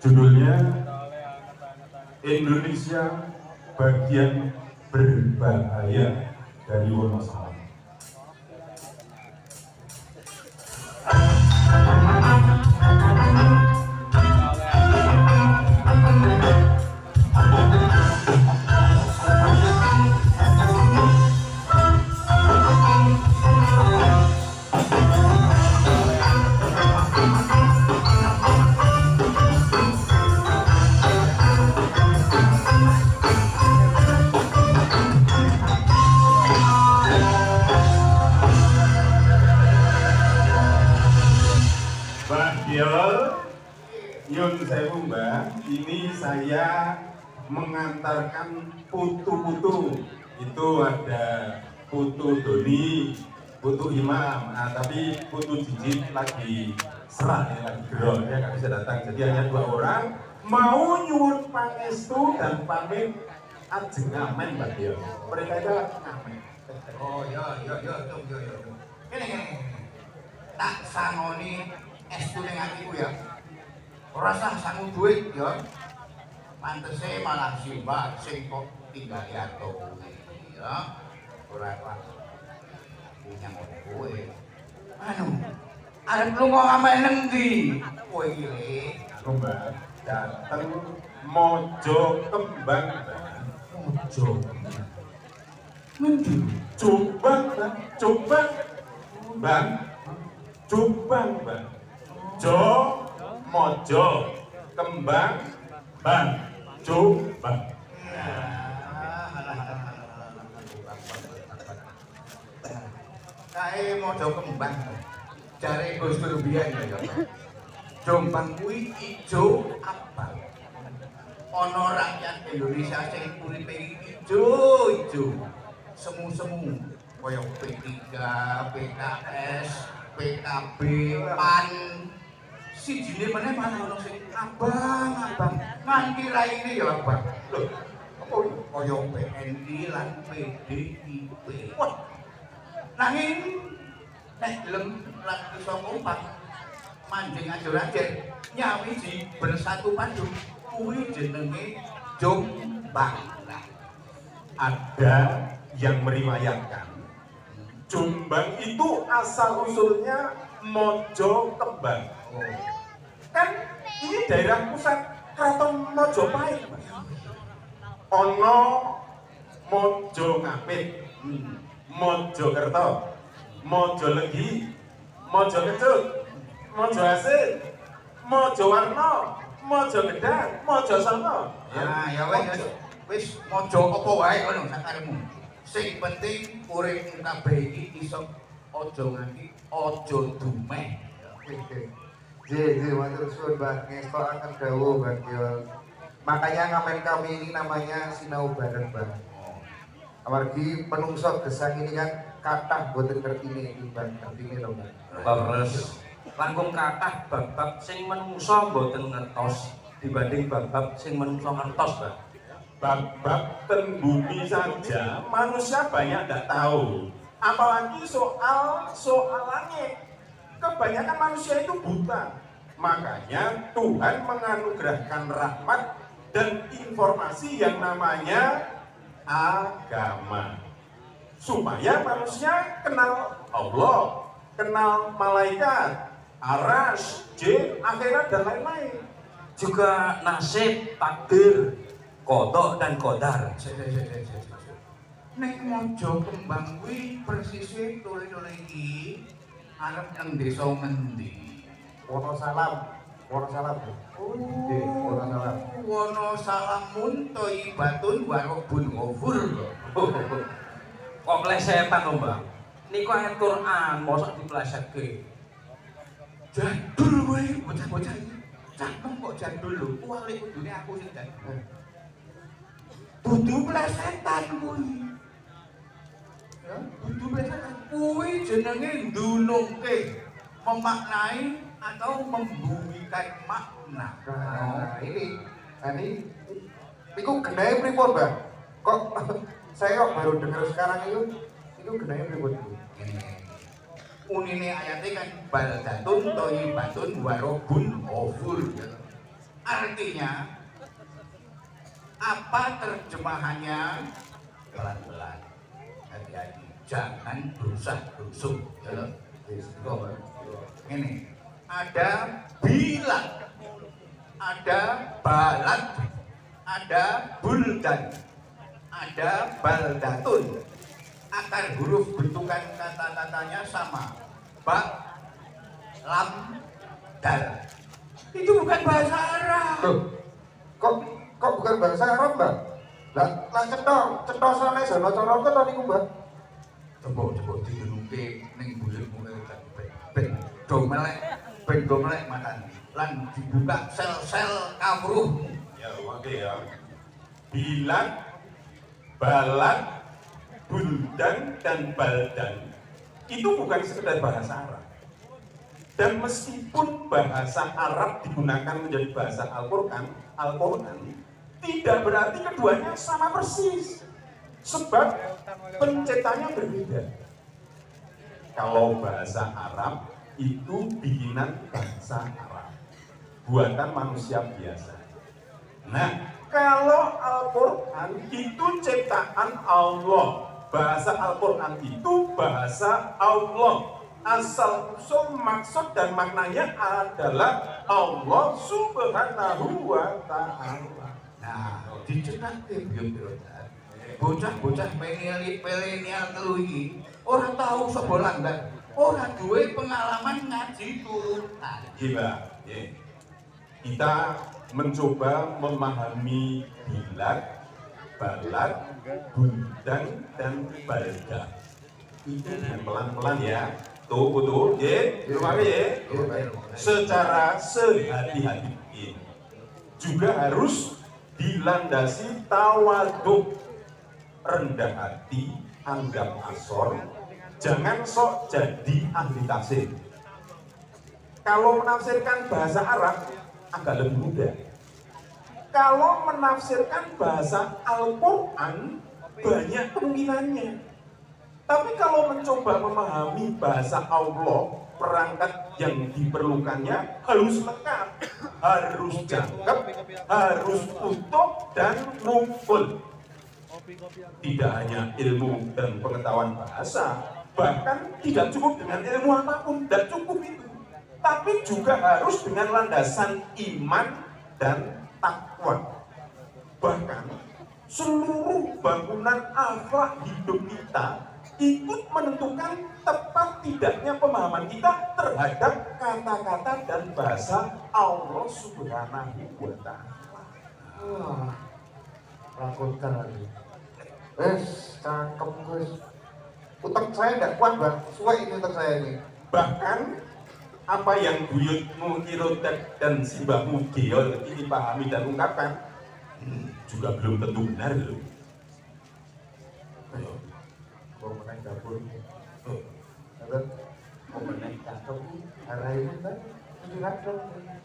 Judulnya Indonesia Bagian Berbahaya dari Wonosalam. Nyun sewu Mbak, ini saya mengantarkan putu-putu. Itu ada putu Doni, putu Imam, tapi putu Jijik lagi serah, lagi gerol, dia nggak bisa datang. Jadi hanya 2 orang mau nyuwun pangestu dan pamit ajeng ngamen Mbak Dio. Mereka itu ngamen. Oh ya. Ini. Tak sangoni estu ning atiku ya. Ora sah sangu duit ya. Pantese malah si Mbak sing kok tinggal ato kuwi ya. Ora punya kowe. Anu, arep lunga ngamen endi? Kowe iki le. Aku Mbak dateng Mojo Kembang. Mojo. Ngendi? Jombang, Mbak. Jombang. Bang. Jombang, Mbak. Jo Mojo Kembang Bang Jombang. Kae Mojo Kembang. Jare Gus Dur biyen ya. Jombang kuwi ijo abang. Ana rakyat Indonesia sing uripe ijo. Semu-semu kaya P3, PKS, PKB, PAN. Sijine meneh malah ono sing abang. Nganti raine ya abang. Lho, apa kaya PNI lan PDIP. Wah. Nanging nek gelem lan iso kompak manjing ajur-ajur nyawi di bersatu padu kuwi jenenge Jombang. Ada yang meriwayatkan Jombang itu asal usulnya Mojo Kembang. Kan ini daerah pusat Kraton Mojopahit. Ono Mojo Ngapit, Mojokerto, Mojo Legi, Mojo Kecut, Mojo Asin, Mojo Warno, Mojo Gedang, Mojo Sono. Ya wis mojo apa wae ngono sakarepmu. Sing penting urip kabeh iki iso aja nganti aja dumeh. Matur suwun Mbak, ngestokaken dawuh Mbak Kiol. Makanya ngamen kami ini namanya sinau bareng Mbak. Amargi penungso gesang ini kan kathah boten ngertine timbang artine lho Mbak. Leres. Langkung kathah bab-bab sing menungso boten ngertos dibanding bab-bab sing menungso ngertos, Mbak. Bab-bab ten bumi saja manusia banyak tidak tahu, apalagi soal langit. Kebanyakan manusia itu buta, makanya Tuhan menganugerahkan rahmat dan informasi yang namanya agama supaya manusia kenal Allah, kenal malaikat, aras, jin, akhirat dan lain-lain. Juga nasib, takdir, kodok dan kodar. Nek Mojo Kembang kuwi persise tole-tole iki arep nang desa ngendi? Wonosalam. Oh, Wonosalam. Wonosalamun thayyibatun wa rabbun ghafur. Kok plesetan lho, Mbak. Niku ayat Quran mosok diplesetke. Jadul kowe bocah-bocah iki. Cakep kok jadul lho. Kuwi kudune aku sing jadul. Dudu plesetan kuwi. Ya, dudu plesetan kuwi jenenge ndunungke, memaknai atau membumikan makna. Nah, ini niku genahe pripun, Mbak? Kok saya kok baru dengar sekarang itu genahe pripun? Unine ayatnya kan baldatun thayyibatun wa rabbun ghafur. Artinya apa terjemahannya? Pelan-pelan, hati-hati, jangan berusak-berusuk. Ini ada bilat, ada balat, ada buldan, ada baldatun. Akar huruf bentukan kata-katanya sama, ba, lam, dal. Itu bukan bahasa Arab. Loh, kok bukan bahasa Arab, Mbak? Lah cetosane sono cara kok niku, Mbak? Coba digenuke ning buyutmu ben do melek makan. Lan dibuka sel-sel kawruh. Ya, oke ya. Bilat, balat, buldan, dan baldan itu bukan sekedar bahasa Arab. Dan meskipun bahasa Arab digunakan menjadi bahasa Al-Quran, tidak berarti keduanya sama persis. Sebab pencetannya berbeda. Kalau bahasa Arab itu bikinan bangsa Arab, buatan manusia biasa. Nah, kalau Al-Quran itu ciptaan Allah. Bahasa Al-Quran itu bahasa Allah. Asal usul maksud dan maknanya adalah Allah Subhanahu wa Ta'ala. Nah, dicetak buyut-buyutan. Bocah-bocah milenial telu iki ora tahu sapa langgar, ora duwe pengalaman ngaji turunan. Gila, ya. Kita mencoba memahami bilat, balat, buldan, dan balda. Itu dengan pelan-pelan ya. Tuh, ya, ya. Secara sehati-hati. Juga harus dilandasi tawaduk, rendah hati, anggap asor, jangan sok jadi ahli tafsir. Kalau menafsirkan bahasa Arab agak lebih mudah. Kalau menafsirkan bahasa Al-Quran banyak kemungkinannya. Tapi kalau mencoba memahami bahasa Allah, perangkat yang diperlukannya harus lengkap, harus jangkep, harus utuh dan ngumpul. Tidak hanya ilmu dan pengetahuan bahasa, bahkan tidak cukup dengan ilmu apapun, tidak cukup itu. Tapi juga harus dengan landasan iman dan takwa. Bahkan seluruh bangunan akhlak hidup kita ikut menentukan tepat tidaknya pemahaman kita terhadap kata-kata dan bahasa Allah Subhanahu wa Ta'ala. Wah, lakukan lagi. Cakep Gus. Utang saya tidak kuat, Bang. Suwe ini utang saya ini. Bahkan apa yang buyutmu Irotek dan simbahmu Geol ini pahami dan ungkapkan juga belum tentu benar loh. Ayo, Mau menaik dapur. Mau menaik dapur. Arah ini kan.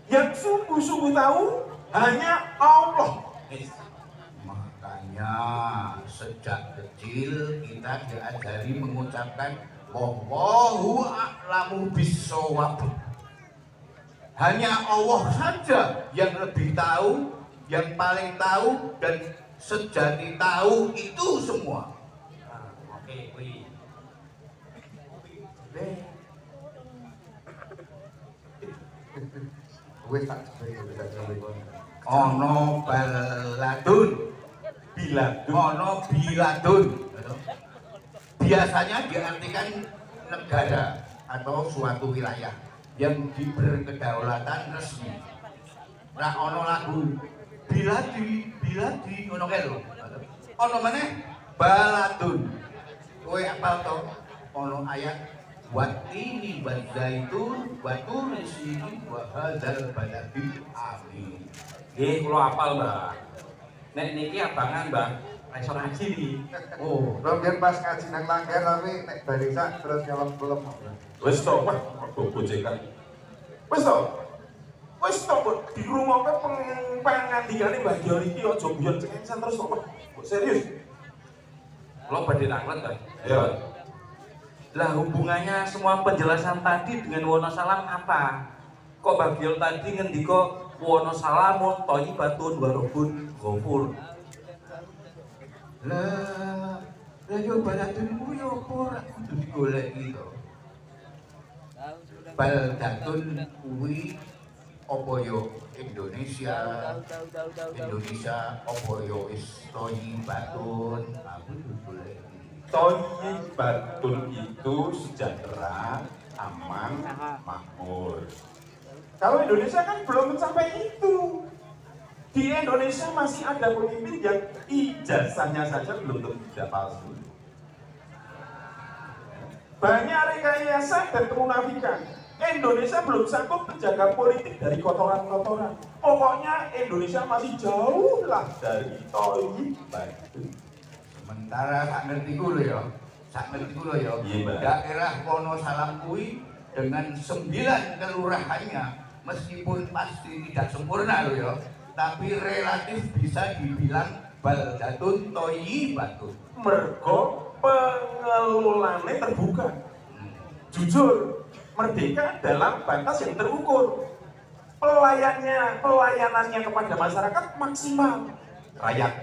Yang sungguh-sungguh tahu hanya Allah. Makanya sejak kecil kita diajari mengucapkan wallahu a'lamu bissawab. Hanya Allah saja yang lebih tahu, yang paling tahu dan sejati tahu itu semua. Oke, kuwi. Wes tak coba. Ono baladun, biladun. Biasanya diartikan negara atau suatu wilayah yang diberkedaulatan resmi. Nah, ono lagu biladi ono kae lho. Ono meneh baladun. Kowe apal to? Ono ayat watini wadzzaitun wa turisini wa hadzal baladil amin. Nggih, kula apal, Mbak. Nek niki abangan, Mbak, ra iso ngaji iki. Oh, biar pas ngaji nang langgar tapi nek barisan terus nyolong belum. Wes to, wah, kok gojekan. Wes to, di rumah pengandikane Mbah Dion iki aja guyon cengensan terus kok. Serius. Kula badhe taklet, Mbak. Ya. Lah hubungannya semua penjelasan tadi dengan Wonosalam apa? Kok Mbah Giol tadi ngendika Wonosalamun thayyibatun wa rabbun ghafur. Lah yo baladun ku yo apa ora kudu digoleki to. Baldatun kuwi apa yo Indonesia apa yo wis thayyibatun aku digoleki. Thayyibatun itu sejahtera, aman, makmur. Kalau Indonesia kan belum mencapai itu. Di Indonesia masih ada pemimpin yang ijazahnya saja belum tentu tidak palsu. Banyak rekayasa dan kemunafikan. Indonesia belum sanggup menjaga politik dari kotoran-kotoran. Pokoknya Indonesia masih jauh lah dari thayyibatun. Sementara sak ngertiku lho ya. Daerah Wonosalam kuwi dengan 9 kelurahannya meskipun pasti tidak sempurna lho ya, tapi relatif bisa dibilang baldatun thayyibatun. Mergo pengelolaannya terbuka, jujur, merdeka dalam batas yang terukur. Pelayanannya kepada masyarakat maksimal.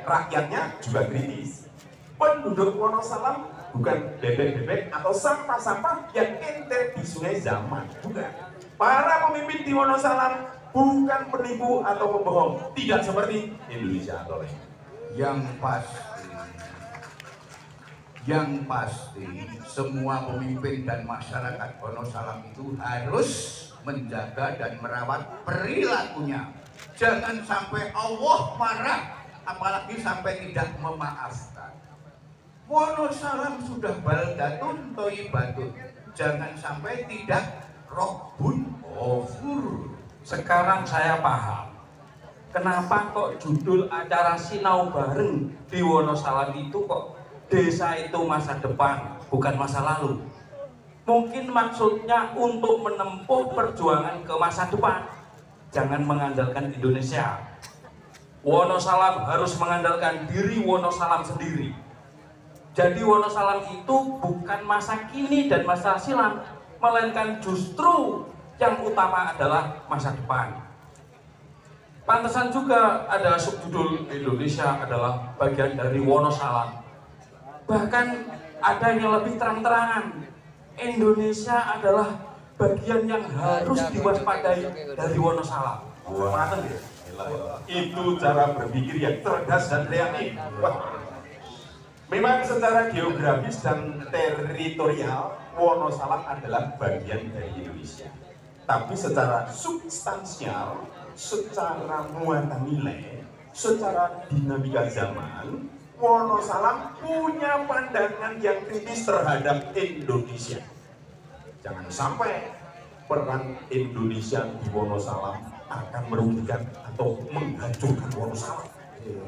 Rakyatnya juga kritis. Penduduk Wonosalam bukan bebek-bebek atau sampah-sampah yang entet di sungai zaman, bukan. Para pemimpin di Wonosalam bukan penipu atau pembohong, tidak seperti Indonesia atau lain. Yang pasti semua pemimpin dan masyarakat Wonosalam itu harus menjaga dan merawat perilakunya. Jangan sampai Allah marah, apalagi sampai tidak memaafkan. Wonosalam sudah baldatun thayyibatun, jangan sampai tidak rabbun ghafur. Sekarang saya paham kenapa kok judul acara sinau bareng di Wonosalam itu kok desa itu masa depan bukan masa lalu. Mungkin maksudnya untuk menempuh perjuangan ke masa depan. Jangan mengandalkan Indonesia. Wonosalam harus mengandalkan diri Wonosalam sendiri. Jadi Wonosalam itu bukan masa kini dan masa silam, melainkan justru yang utama adalah masa depan. Pantesan juga ada subjudul Indonesia adalah bagian dari Wonosalam. Bahkan ada yang lebih terang-terangan, Indonesia adalah bagian yang harus diwaspadai dari Wonosalam. Wah, itu cara berpikir yang cerdas dan kreatif. Memang secara geografis dan teritorial Wonosalam adalah bagian dari Indonesia. Tapi secara substansial, secara muatan nilai, secara dinamika zaman, Wonosalam punya pandangan yang kritis terhadap Indonesia. Jangan sampai peran Indonesia di Wonosalam akan merugikan atau menghancurkan Wonosalam.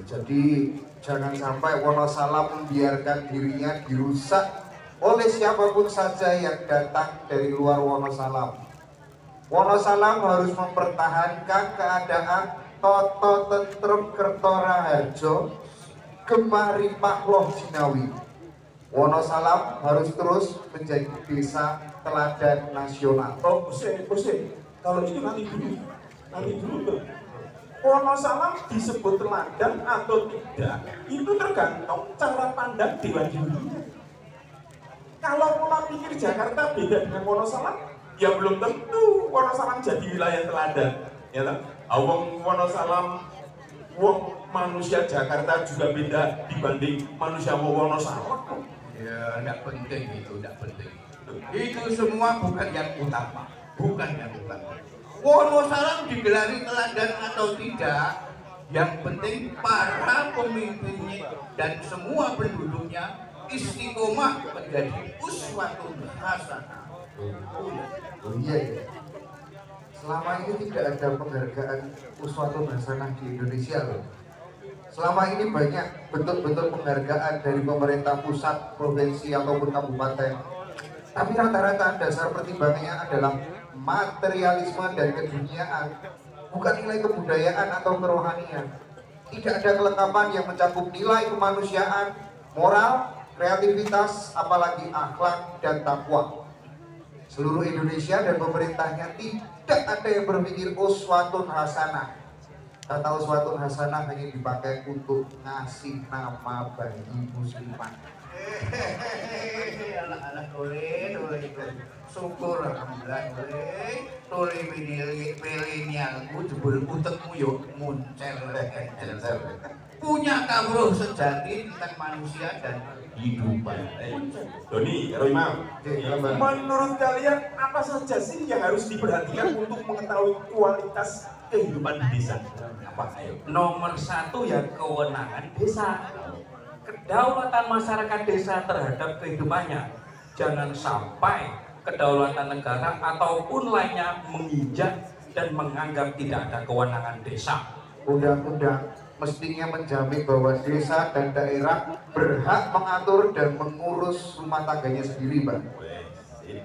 Jadi jangan sampai Wonosalam membiarkan dirinya dirusak oleh siapapun saja yang datang dari luar Wonosalam. Wonosalam harus mempertahankan keadaan toto tentrem Kertora Harjo, Gemah Ripah Loh Jinawi. Wonosalam harus terus menjadi desa teladan nasional. Oh, pusing. Kalau itu nanti dulu tuh. Wonosalam disebut teladan atau tidak, itu tergantung cara pandang Dewan Jurinya. Kalau pola pikir Jakarta beda dengan Wonosalam, ya belum tentu Wonosalam jadi wilayah teladan. Ya kan? Wong Wonosalam, wong manusia Jakarta juga beda dibanding manusia Wonosalam. Ya, tidak penting itu, tidak penting. Itu semua bukan yang utama, Wonosalam digelari teladan atau tidak, yang penting para pemimpinnya dan semua penduduknya istiqomah menjadi uswatun hasanah. Oh iya ya. Selama ini tidak ada penghargaan uswatun hasanah di Indonesia loh. Selama ini banyak bentuk-bentuk penghargaan dari pemerintah pusat, provinsi ataupun kabupaten. Tapi rata-rata dasar pertimbangannya adalah materialisme dan keduniaan, bukan nilai kebudayaan atau kerohanian. Tidak ada kelengkapan yang mencakup nilai kemanusiaan, moral, kreativitas, apalagi akhlak dan takwa. Seluruh Indonesia dan pemerintahnya tidak ada yang berpikir uswatun hasanah. kata uswatun hasanah hanya dipakai untuk ngasih nama bagi muslimat. Anak-anak boleh, syukur alhamdulillah boleh. Tole milenialku jebul utekmu yo muncul. Punya kawruh sejati tentang manusia dan kehidupan. Doni, Karo Imam, menurut kalian apa saja sih yang harus diperhatikan untuk mengetahui kualitas kehidupan di desa? Apa? Ayo. Nomor satu ya kewenangan desa. Kedaulatan masyarakat desa terhadap kehidupannya. Jangan sampai kedaulatan negara ataupun lainnya menginjak dan menganggap tidak ada kewenangan desa. Undang-undang mestinya menjamin bahwa desa dan daerah berhak mengatur dan mengurus rumah tangganya sendiri, Pak.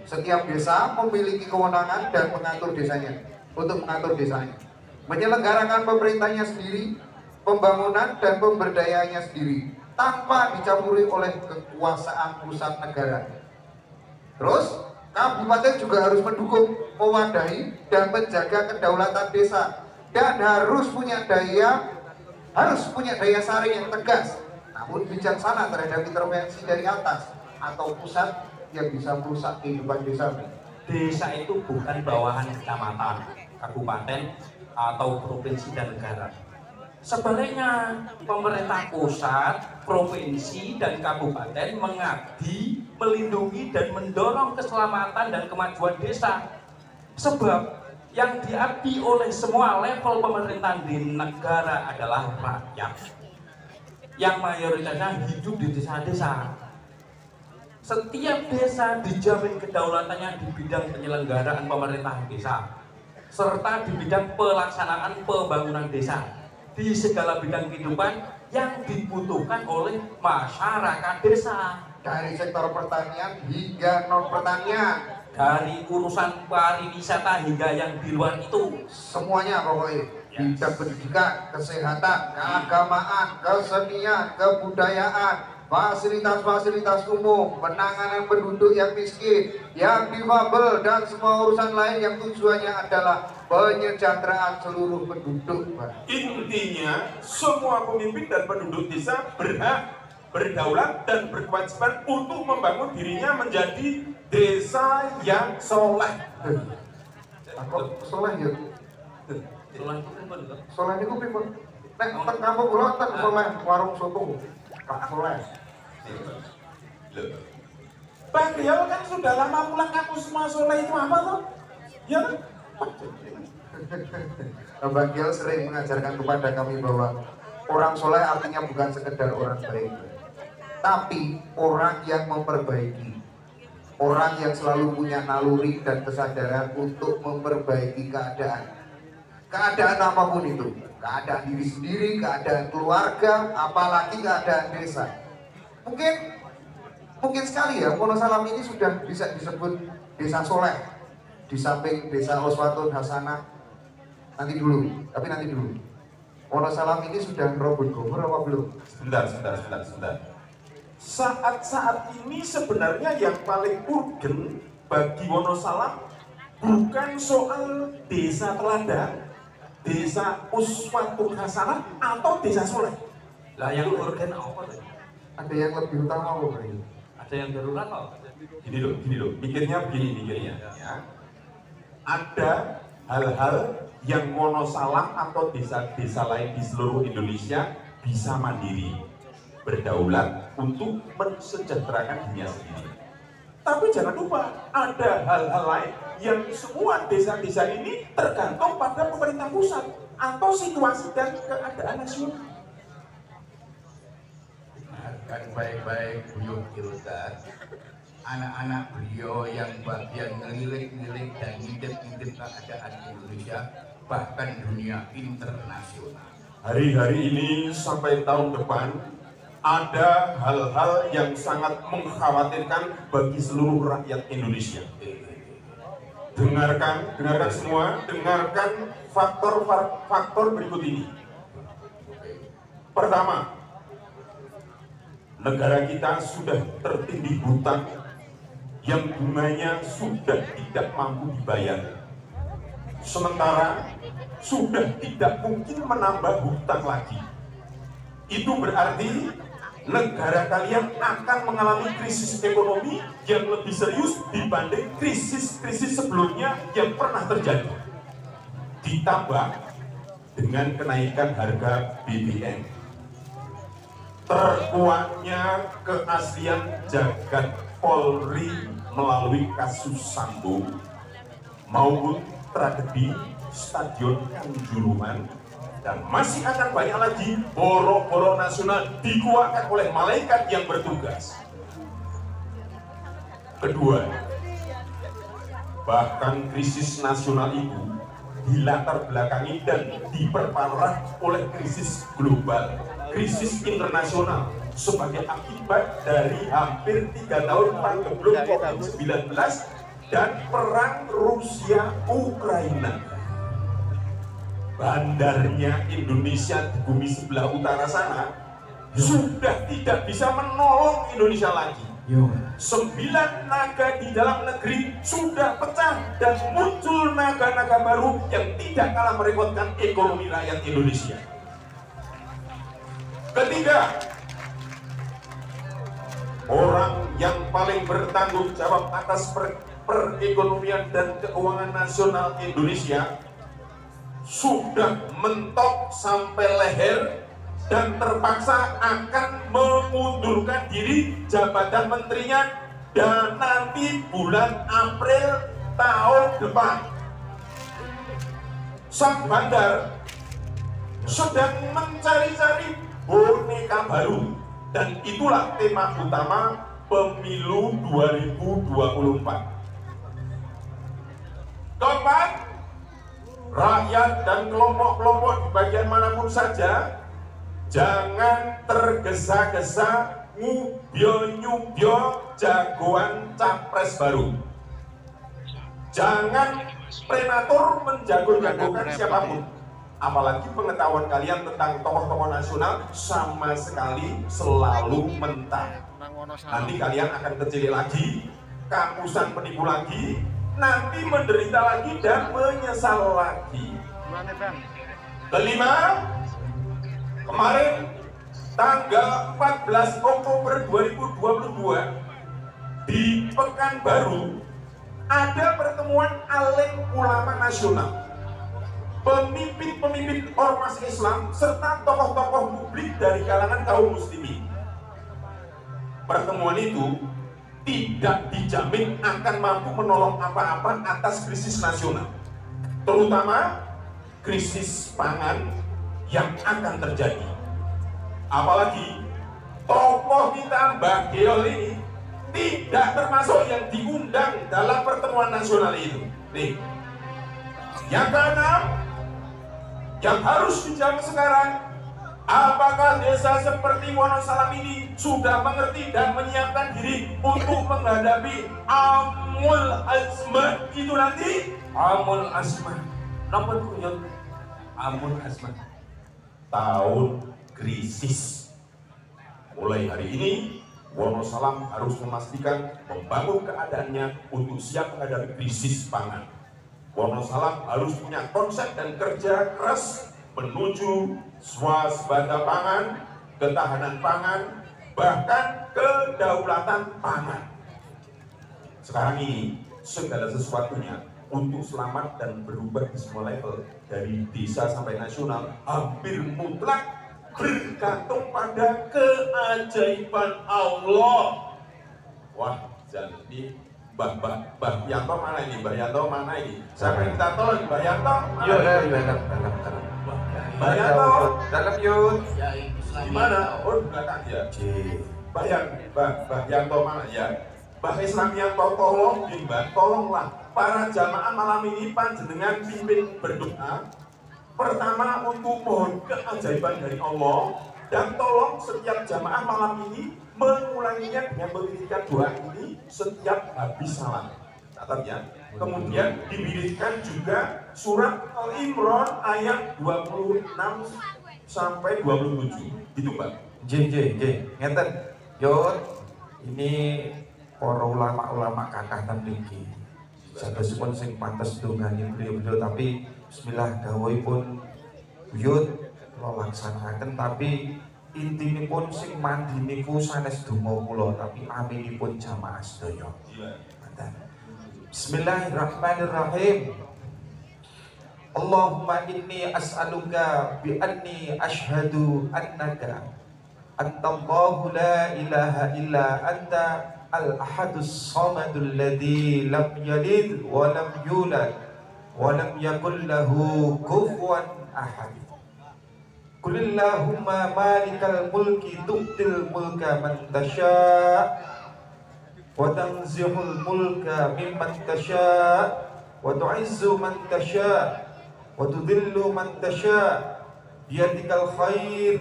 Setiap desa memiliki kewenangan dan mengatur desanya, untuk mengatur desanya, menyelenggarakan pemerintahnya sendiri, pembangunan dan pemberdayaannya sendiri, tanpa dicampuri oleh kekuasaan pusat negara. Terus, kabupaten juga harus mendukung, mewadahi, dan menjaga kedaulatan desa, dan harus punya daya saring yang tegas, namun bijaksana terhadap intervensi dari atas atau pusat yang bisa merusak kehidupan desa. Desa itu bukan bawahan kecamatan, kabupaten, atau provinsi dan negara. Sebaliknya, pemerintah pusat, provinsi, dan kabupaten mengabdi, melindungi, dan mendorong keselamatan dan kemajuan desa. Sebab yang diabdi oleh semua level pemerintahan di negara adalah rakyat yang mayoritasnya hidup di desa-desa. Setiap desa dijamin kedaulatannya di bidang penyelenggaraan pemerintahan desa serta di bidang pelaksanaan pembangunan desa di segala bidang kehidupan yang dibutuhkan oleh masyarakat desa, dari sektor pertanian hingga non pertanian, dari urusan pariwisata hingga yang di luar itu, semuanya pokoknya. Bidang pendidikan, kesehatan, keagamaan, kesenian, kebudayaan, fasilitas-fasilitas umum, penanganan penduduk yang miskin, yang difabel, dan semua urusan lain yang tujuannya adalah penyejahteraan seluruh penduduk. Intinya, semua pemimpin dan penduduk desa berhak berdaulat dan berkewajiban untuk membangun dirinya menjadi desa yang soleh. Aku soleh ya? Soleh itu pripun? Nek teng kampung kula teng soleh warung soto. Pak soleh. Pak Riau kan sudah lama pulang kampung, semua soleh itu apa tuh? Ya kan? Mbak Giel sering mengajarkan kepada kami bahwa orang soleh artinya bukan sekedar orang baik, tapi orang yang memperbaiki, orang yang selalu punya naluri dan kesadaran untuk memperbaiki keadaan apapun itu, keadaan diri sendiri, keadaan keluarga, apalagi keadaan desa. Mungkin sekali ya Wonosalam ini sudah bisa disebut desa soleh di samping desa uswatun hasanah. Nanti dulu. Wonosalam ini sudah merobot gomor apa belum? Sebentar. Saat ini sebenarnya yang paling urgen bagi Wonosalam bukan soal desa teladan, desa uswatun hasanah, atau desa soleh. Lah yang urgen apa tuh? Ada yang lebih utama apa ini? Ada yang darurat apa? Gini loh, mikirnya ya. Ada hal-hal yang Wonosalam atau desa-desa lain di seluruh Indonesia bisa mandiri, berdaulat untuk mensejahterakan dirinya sendiri. Tapi jangan lupa, ada hal-hal lain yang semua desa-desa ini tergantung pada pemerintah pusat atau situasi dan keadaan nasional. Dengarkan baik-baik Buyut Kildan. Anak-anak beliau yang bagian ngelirik-ngelirik dan ngintip-ngintip keadaan Indonesia, bahkan dunia internasional. Hari-hari ini sampai tahun depan ada hal-hal yang sangat mengkhawatirkan bagi seluruh rakyat Indonesia. Dengarkan semua, dengarkan faktor berikut ini. Pertama, negara kita sudah tertindih hutang yang bunganya sudah tidak mampu dibayar. Sementara sudah tidak mungkin menambah hutang lagi. Itu berarti negara kalian akan mengalami krisis ekonomi yang lebih serius dibanding krisis-krisis sebelumnya yang pernah terjadi. Ditambah dengan kenaikan harga BBM, terkuatnya keaslian jagat Polri melalui kasus Sambo maupun tragedi Stadion Kanjuruhan, dan masih akan banyak lagi boro-boro nasional dikuatkan oleh malaikat yang bertugas. Kedua, bahkan krisis nasional itu dilatar belakangi dan diperparah oleh krisis global, krisis internasional sebagai akibat dari hampir 3 tahun pandemi COVID-19 dan perang Rusia-Ukraina. Bandarnya Indonesia di bumi sebelah utara sana sudah tidak bisa menolong Indonesia lagi. 9 naga di dalam negeri sudah pecah dan muncul naga-naga baru yang tidak kalah merepotkan ekonomi rakyat Indonesia. Ketiga, orang yang paling bertanggung jawab atas perekonomian dan keuangan nasional Indonesia sudah mentok sampai leher dan terpaksa akan mengundurkan diri jabatan menterinya dan nanti bulan April tahun depan. Sang bandar sedang mencari-cari boneka baru, dan itulah tema utama pemilu 2024. Keempat, rakyat dan kelompok-kelompok di bagian manapun saja jangan tergesa-gesa ngubyo-nyubyo jagoan capres baru. Jangan prematur menjago-jagokan siapapun. Apalagi pengetahuan kalian tentang tokoh-tokoh nasional sama sekali selalu mentah. Nanti kalian akan kecil lagi, kampusan penipu lagi, nanti menderita lagi dan menyesal lagi. Kelima, kemarin tanggal 14 Oktober 2022 di Pekanbaru ada pertemuan alim ulama nasional, pemimpin-pemimpin ormas Islam serta tokoh-tokoh publik dari kalangan kaum muslimin. Pertemuan itu tidak dijamin akan mampu menolong apa-apa atas krisis nasional, terutama krisis pangan yang akan terjadi. Apalagi tokoh kita Mbak Geol ini tidak termasuk yang diundang dalam pertemuan nasional itu. Nih, yang keenam, yang harus dijawab sekarang, apakah desa seperti Wonosalam ini sudah mengerti dan menyiapkan diri untuk menghadapi Amul Azman itu nanti? Amul Azman, apa itu? Amul Azman, tahun krisis. Mulai hari ini Wonosalam harus memastikan membangun keadaannya untuk siap menghadapi krisis pangan. Wonosalam harus punya konsep dan kerja keras menuju swasembada pangan, ketahanan pangan, bahkan kedaulatan pangan. Sekarang ini segala sesuatunya untuk selamat dan berubah di semua level dari desa sampai nasional hampir mutlak bergantung pada keajaiban Allah. Wah, jadi Mbah Yanto mana ini? Mbah Yanto mana ini? Siapa yang minta tolong? Mbah Yanto? Iya, Mbah Yanto, dalam yuk. gimana? Oh, di belakang ya. Mbah Yanto mana ya? Mbah Islam Yanto, tolong Mbah, tolonglah para jamaah malam ini panjenengan pimpin berdoa. Pertama untuk mohon keajaiban dari Allah, dan tolong setiap jamaah malam ini mengulanginya dengan mengirimkan doa ini setiap habis salat. Catat ya. Kemudian dibilikkan juga surat Al-Imran ayat 26 sampai 27. Itu Mbak. Ngeten. Yo, ini para ulama-ulama kakah tinggi. Sanesipun sing pantes dongani beliau-beliau, tapi bismillah dawuhipun buyut kula laksanaken, tapi intinipun sing mandi niku sanes donga kula, tapi aminipun jamaah sedaya. Bismillahirrahmanirrahim. Allahumma inni as'aluka bi anni ashhadu annaka antallahu la ilaha illa anta al-ahadus samadul ladzi lam yalid wa lam yulad wa lam yakul lahu kufuwan ahad. Qulillahumma malikal mulki tu'til mulka man tasha' wa tanzihul mulka mimman tasha' wa tu'izzu man tasha' wa tudhillu man tasha' biyadikal khair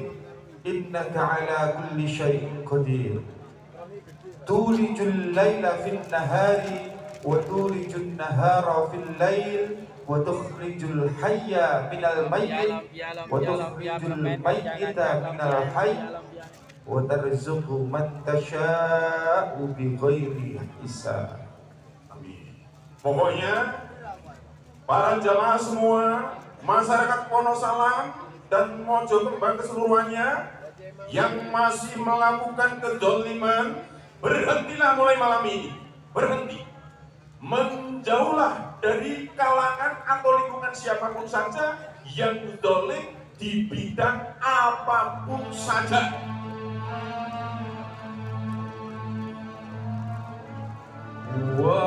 innaka ala kulli syai'in qadir. Tulijul laila fin nahari wa tulijun nahara fil lail wa tukhrijul hayya minal mayyit wa tukhrijul mayyita minal hayy wa tarzuqu man tasha'u bi ghairi hisab. Amin. Pokoknya para jamaah semua, masyarakat Wonosalam dan Mojokembang keseluruhannya yang masih melakukan kedzaliman, berhentilah mulai malam ini. Berhenti. Menjauhlah dari kalangan atau lingkungan siapapun saja yang zalim di bidang apapun saja. Wa